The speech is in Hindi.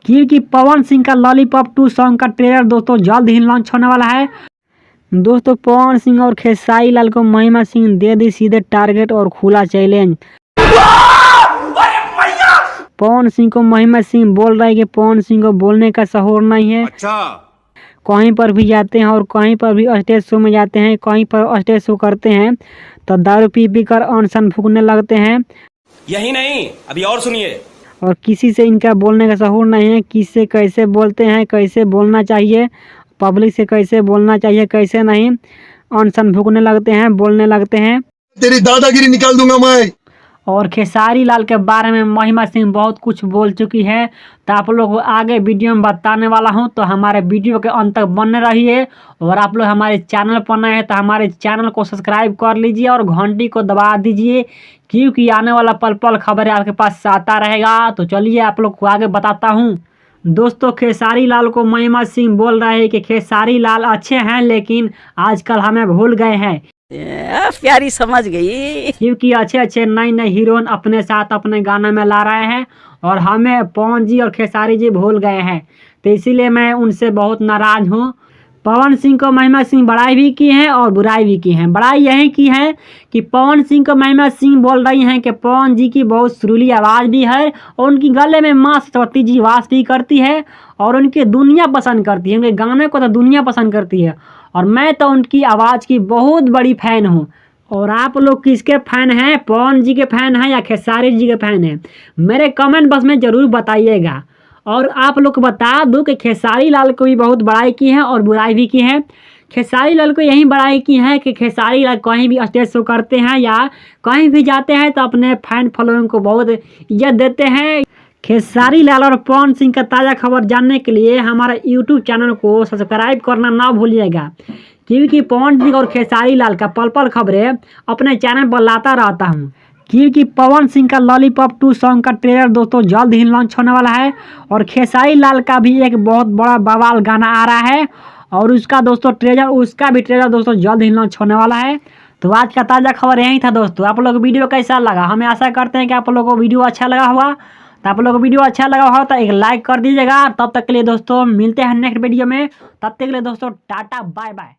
क्योंकि पवन सिंह का लॉलीपॉप 2 सॉन्ग का ट्रेलर दोस्तों जल्द ही लॉन्च होने वाला है। दोस्तों पवन सिंह और खेसारी लाल को महिमा सिंह दे दी सीधे टारगेट और खुला चैलेंज। पवन सिंह को महिमा सिंह बोल रहा है कि पवन सिंह को बोलने का शहूर नहीं है। कहीं पर भी जाते हैं और कहीं पर भी स्टेज शो में जाते हैं, कहीं पर स्टेज शो करते हैं तो दारू पी कर अनशन फूकने लगते हैं। यही नहीं, अभी और सुनिए। और किसी से इनका बोलने का शहूर नहीं है, किससे कैसे बोलते हैं, कैसे बोलना चाहिए, पब्लिक से कैसे बोलना चाहिए, कैसे नहीं, अनशन फूकने लगते हैं, बोलने लगते हैं। तेरी दादागिरी निकाल दूंगा मैं। और खेसारी लाल के बारे में महिमा सिंह बहुत कुछ बोल चुकी है, तो आप लोग को आगे वीडियो में बताने वाला हूं, तो हमारे वीडियो के अंत तक बने रहिए। और आप लोग हमारे चैनल पर नए हैं तो हमारे चैनल को सब्सक्राइब कर लीजिए और घंटी को दबा दीजिए, क्योंकि आने वाला पल पल खबरें आपके पास आता रहेगा। तो चलिए आप लोग को आगे बताता हूँ। दोस्तों खेसारी लाल को महिमा सिंह बोल रहे हैं कि खेसारी लाल अच्छे हैं लेकिन आजकल हमें भूल गए हैं। प्यारी समझ गई, क्योंकि अच्छे अच्छे नए नए हीरोइन अपने साथ अपने गाने में ला रहे हैं और हमें पवन जी और खेसारी जी भूल गए हैं, तो इसीलिए मैं उनसे बहुत नाराज हूँ। पवन सिंह को महिमा सिंह बड़ाई भी की है और बुराई भी की है। बड़ाई यही की है कि पवन सिंह को महिमा सिंह बोल रही हैं कि पवन जी की बहुत सुरीली आवाज़ भी है और उनकी गले में माँ सरस्वती जी वास भी करती है और उनकी दुनिया पसंद करती है, उनके गाने को तो दुनिया पसंद करती है और मैं तो उनकी आवाज़ की बहुत बड़ी फ़ैन हूँ। और आप लोग किसके फ़ैन हैं, पवन जी के फ़ैन हैं या खेसारी जी के फ़ैन हैं, मेरे कमेंट बॉक्स में ज़रूर बताइएगा। और आप लोग को बता दूं कि खेसारी लाल को भी बहुत बड़ाई की है और बुराई भी की है। खेसारी लाल को यही बड़ाई की है कि खेसारी लाल कहीं भी स्टेज शो करते हैं या कहीं भी जाते हैं तो अपने फैन फॉलोइंग को बहुत इज्जत देते हैं। खेसारी लाल और पवन सिंह का ताज़ा खबर जानने के लिए हमारा यूट्यूब चैनल को सब्सक्राइब करना ना भूलिएगा, क्योंकि पवन सिंह और खेसारी लाल का पल पल खबरें अपने चैनल पर लाता रहता हूँ। क्योंकि पवन सिंह का लॉलीपॉप 2 सॉन्ग का ट्रेलर दोस्तों जल्द ही लॉन्च होने वाला है और खेसारी लाल का भी एक बहुत बड़ा बवाल गाना आ रहा है और उसका भी ट्रेलर दोस्तों जल्द ही लॉन्च होने वाला है। तो आज का ताज़ा खबर यही था दोस्तों। आप लोग को वीडियो कैसा लगा, हमें आशा करते हैं कि आप लोगों को वीडियो अच्छा लगा होगा। तो आप लोग को वीडियो अच्छा लगा होगा तो एक लाइक कर दीजिएगा। तब तक के लिए दोस्तों मिलते हैं नेक्स्ट वीडियो में, तब तक के लिए दोस्तों टाटा बाय बाय।